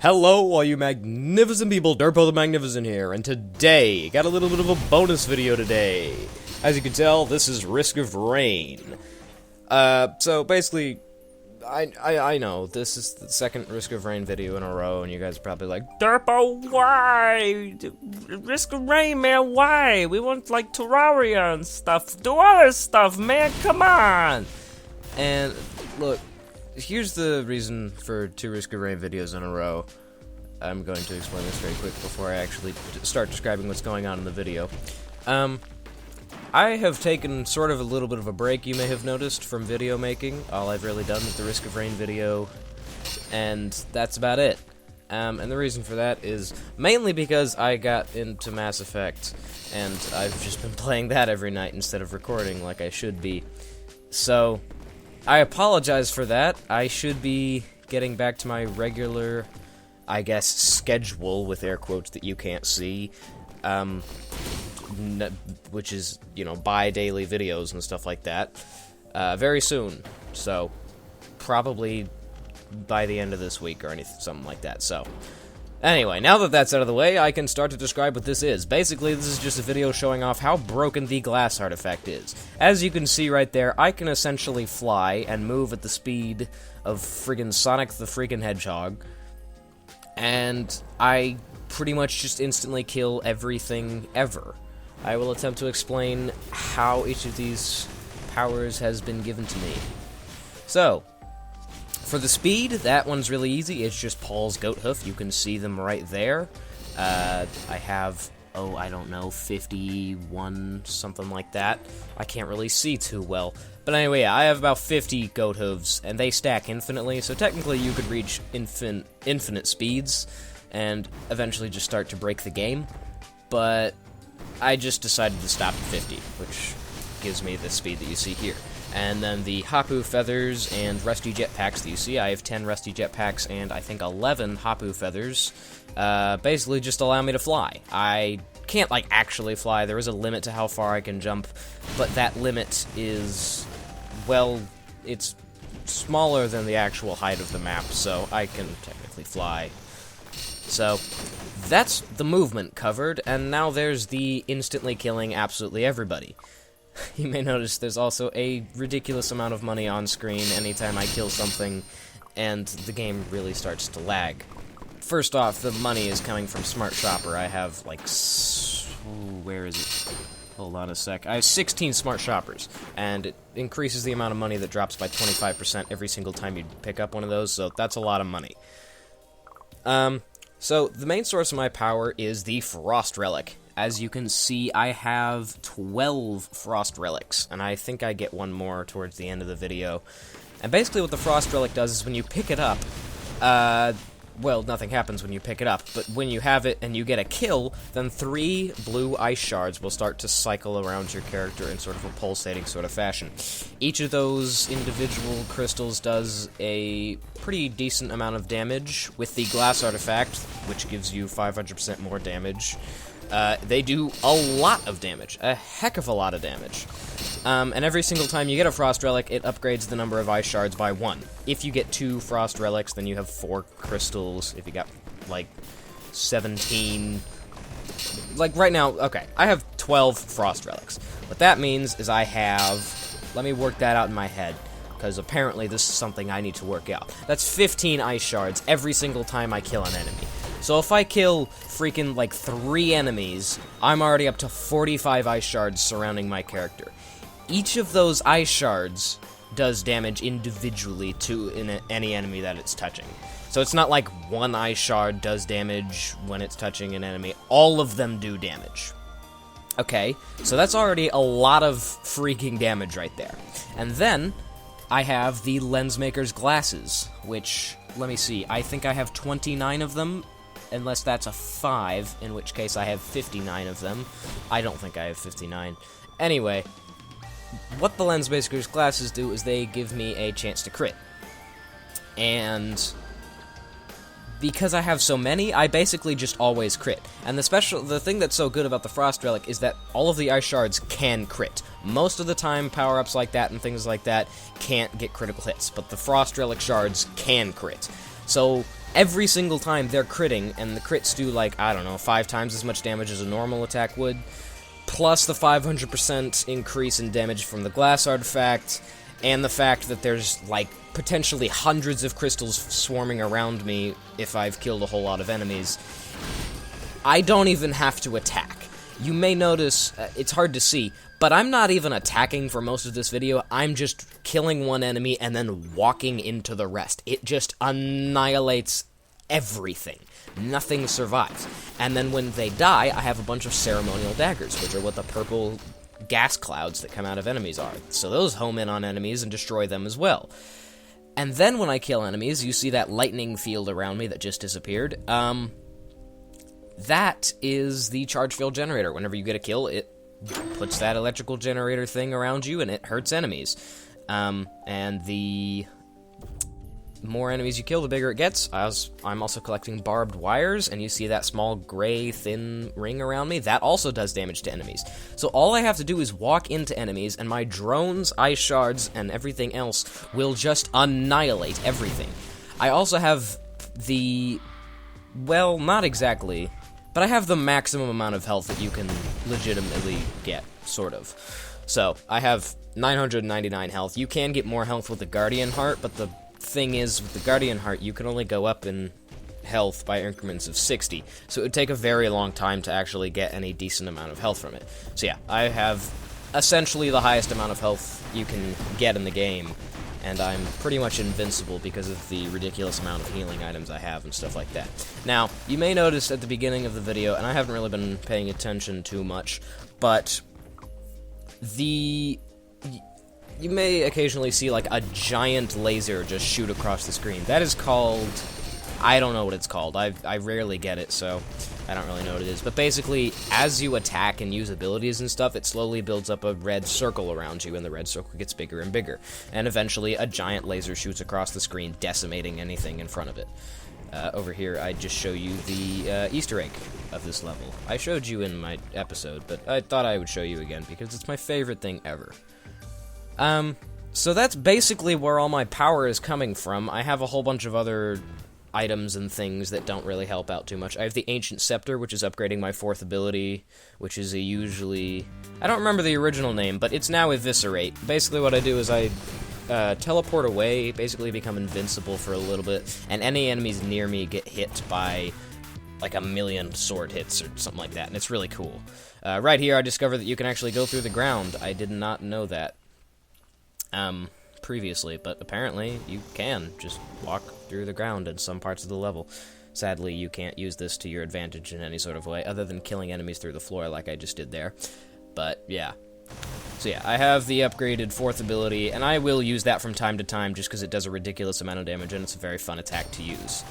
Hello, all you magnificent people, Durpo the Magnificent here, and today, got a little bit of a bonus video today. As you can tell, this is Risk of Rain. So basically, I know, this is the second Risk of Rain video in a row, and you guys are probably like, Durpo, why? Risk of Rain, man, why? We want, like, Terraria and stuff. Do other stuff, man, come on! And, look, here's the reason for 2 Risk of Rain videos in a row. I'm going to explain this very quick before I actually start describing what's going on in the video. I have taken sort of a little bit of a break, you may have noticed, from video making. All I've really done is the Risk of Rain video, and that's about it. And the reason for that is mainly because I got into Mass Effect, and I've just been playing that every night instead of recording like I should be. So, I apologize for that. I should be getting back to my regular, I guess, schedule, with air quotes that you can't see, which is, you know, bi-daily videos and stuff like that, very soon. So, probably by the end of this week or anything, something like that. So, anyway, now that that's out of the way, I can start to describe what this is. Basically, this is just a video showing off how broken the glass artifact is. As you can see right there, I can essentially fly and move at the speed of friggin' Sonic the freaking Hedgehog, and I pretty much just instantly kill everything ever. I will attempt to explain how each of these powers has been given to me. So, for the speed, that one's really easy. It's just Paul's goat hoof. You can see them right there. I have, I don't know, 51, something like that. I can't really see too well. But anyway, yeah, I have about 50 goat hooves, and they stack infinitely, so technically you could reach infinite speeds, and eventually just start to break the game. But I just decided to stop at 50, which gives me the speed that you see here. And then the Hapu Feathers and Rusty Jetpacks that you see. I have 10 Rusty Jetpacks and I think 11 Hapu Feathers. Basically just allow me to fly. I can't, like, actually fly. There is a limit to how far I can jump, but that limit is, well, it's smaller than the actual height of the map, so I can technically fly. So, that's the movement covered, and now there's the instantly killing absolutely everybody. You may notice there's also a ridiculous amount of money on screen anytime I kill something, and the game really starts to lag. First off, the money is coming from Smart Shopper. I have, like, where is it? Hold on a sec. I have 16 Smart Shoppers, and it increases the amount of money that drops by 25% every single time you pick up one of those, so that's a lot of money. So, the main source of my power is the Frost Relic. As you can see, I have 12 Frost Relics, and I think I get one more towards the end of the video. And basically what the Frost Relic does is when you pick it up, well, nothing happens when you pick it up, but when you have it and you get a kill, then 3 blue ice shards will start to cycle around your character in sort of a pulsating sort of fashion. Each of those individual crystals does a pretty decent amount of damage. With the glass artifact, which gives you 500% more damage, they do a lot of damage, a heck of a lot of damage. And every single time you get a Frost Relic, it upgrades the number of Ice Shards by 1. If you get 2 Frost Relics, then you have 4 crystals. If you got, like, 17... Like, right now, okay, I have 12 Frost Relics. What that means is I have... Let me work that out in my head, because apparently this is something I need to work out. That's 15 Ice Shards every single time I kill an enemy. So if I kill freaking, like, 3 enemies, I'm already up to 45 Ice Shards surrounding my character. Each of those Ice Shards does damage individually to any enemy that it's touching. So it's not like one Ice Shard does damage when it's touching an enemy. All of them do damage. Okay, so that's already a lot of freaking damage right there. And then I have the Lensmaker's Glasses, which, let me see, I think I have 29 of them. Unless that's a 5, in which case I have 59 of them. I don't think I have 59. Anyway, what the Lensmaker's Glasses do is they give me a chance to crit. And because I have so many, I basically just always crit. And the thing that's so good about the Frost Relic is that all of the Ice Shards can crit. Most of the time, power-ups like that and things like that can't get critical hits, but the Frost Relic Shards can crit. So every single time they're critting, and the crits do, like, I don't know, 5 times as much damage as a normal attack would, plus the 500% increase in damage from the glass artifact, and the fact that there's, like, potentially hundreds of crystals swarming around me if I've killed a whole lot of enemies. I don't even have to attack. You may notice, it's hard to see, but I'm not even attacking for most of this video. I'm just killing one enemy and then walking into the rest. It just annihilates everything. Nothing survives. And then when they die, I have a bunch of ceremonial daggers, which are what the purple gas clouds that come out of enemies are. So those home in on enemies and destroy them as well. And then when I kill enemies, you see that lightning field around me that just disappeared. That is the charge field generator. Whenever you get a kill, it puts that electrical generator thing around you, and it hurts enemies. And the more enemies you kill, the bigger it gets. I'm also collecting barbed wires, and you see that small gray thin ring around me? That also does damage to enemies. So all I have to do is walk into enemies, and my drones, ice shards, and everything else will just annihilate everything. I also have the... well, not exactly, but I have the maximum amount of health that you can legitimately get, sort of. So, I have 999 health. You can get more health with the Guardian Heart, but the thing is, with the Guardian Heart, you can only go up in health by increments of 60, so it would take a very long time to actually get any decent amount of health from it. So yeah, I have essentially the highest amount of health you can get in the game, and I'm pretty much invincible because of the ridiculous amount of healing items I have and stuff like that. Now, you may notice at the beginning of the video, and I haven't really been paying attention too much, but you may occasionally see, like, a giant laser just shoot across the screen. That is called... I don't know what it's called. I rarely get it, so I don't really know what it is. But basically, as you attack and use abilities and stuff, it slowly builds up a red circle around you, and the red circle gets bigger and bigger. And eventually, a giant laser shoots across the screen, decimating anything in front of it. Over here, I just show you the Easter egg of this level. I showed you in my episode, but I thought I would show you again, because it's my favorite thing ever. So that's basically where all my power is coming from. I have a whole bunch of other items and things that don't really help out too much. I have the Ancient Scepter, which is upgrading my 4th ability, which is I don't remember the original name, but it's now Eviscerate. Basically what I do is I teleport away, basically become invincible for a little bit, and any enemies near me get hit by like 1,000,000 sword hits or something like that, and it's really cool. Right here I discovered that you can actually go through the ground. I did not know that previously, but apparently you can just walk through the ground in some parts of the level. Sadly, you can't use this to your advantage in any sort of way, other than killing enemies through the floor like I just did there. But, yeah. So yeah, I have the upgraded 4th ability, and I will use that from time to time just because it does a ridiculous amount of damage, and it's a very fun attack to use.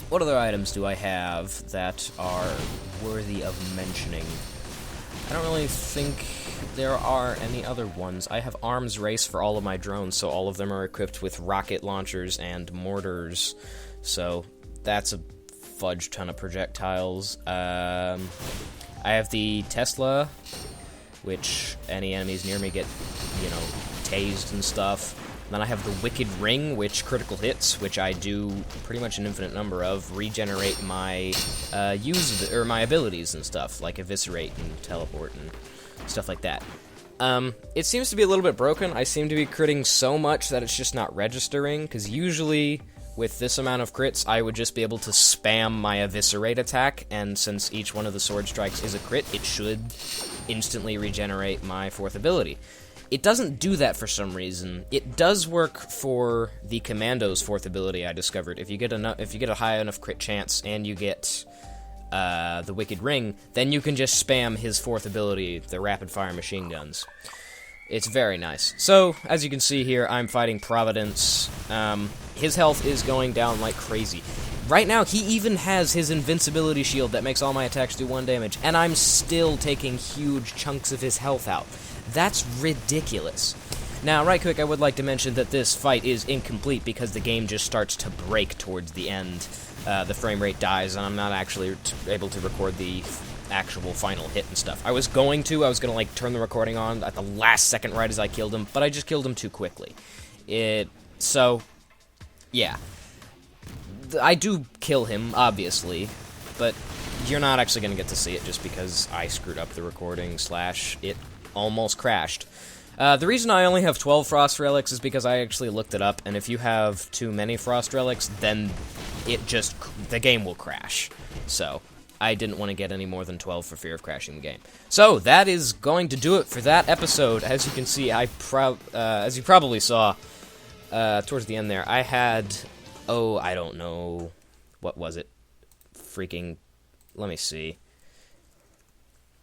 What other items do I have that are worthy of mentioning? I don't really think there are any other ones. I have Arms Race for all of my drones, so all of them are equipped with rocket launchers and mortars, so that's a fudge ton of projectiles. I have the Tesla, which any enemies near me get, tased and stuff. Then I have the Wicked Ring, which critical hits, which I do pretty much an infinite number of, regenerate my my abilities and stuff, like Eviscerate and Teleport and stuff like that. It seems to be a little bit broken. I seem to be critting so much that it's just not registering, because usually with this amount of crits, I would just be able to spam my Eviscerate attack, and since each one of the sword strikes is a crit, it should instantly regenerate my 4th ability. It doesn't do that for some reason. It does work for the Commando's 4th ability, I discovered. If you get a high enough crit chance and you get the Wicked Ring, then you can just spam his 4th ability, the rapid-fire machine guns. It's very nice. So, as you can see here, I'm fighting Providence. His health is going down like crazy. Right now, he even has his invincibility shield that makes all my attacks do 1 damage, and I'm still taking huge chunks of his health out. That's ridiculous. Now, right quick, I would like to mention that this fight is incomplete because the game just starts to break towards the end. The frame rate dies, and I'm not actually able to record the actual final hit and stuff. I was going to, like, turn the recording on at the last second right as I killed him, but I just killed him too quickly. So, yeah. I do kill him, obviously, but you're not actually going to get to see it just because I screwed up the recording / it almost crashed. The reason I only have 12 Frost Relics is because I actually looked it up, and if you have too many Frost Relics, then the game will crash. So, I didn't want to get any more than 12 for fear of crashing the game. So, that is going to do it for that episode. As you can see, as you probably saw, towards the end there, I had, I don't know, what was it? Freaking, let me see.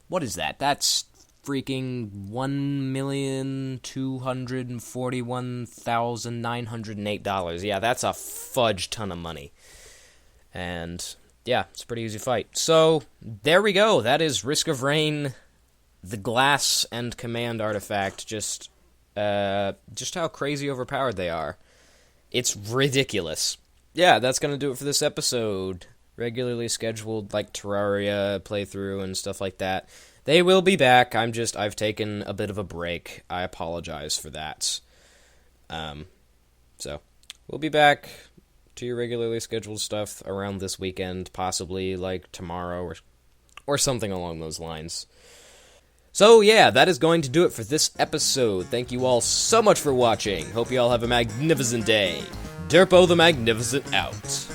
What is that? That's freaking $1,241,908. Yeah, that's a fudge ton of money. And yeah, it's a pretty easy fight. So, there we go. That is Risk of Rain, the Glass+Command artifact. Just how crazy overpowered they are. It's ridiculous. Yeah, that's gonna do it for this episode. Regularly scheduled, like, Terraria playthrough and stuff like that. They will be back. I've taken a bit of a break. I apologize for that. So, we'll be back to your regularly scheduled stuff around this weekend, possibly, like, tomorrow or something along those lines. So, yeah, that is going to do it for this episode. Thank you all so much for watching. Hope you all have a magnificent day. Derpo the Magnificent out.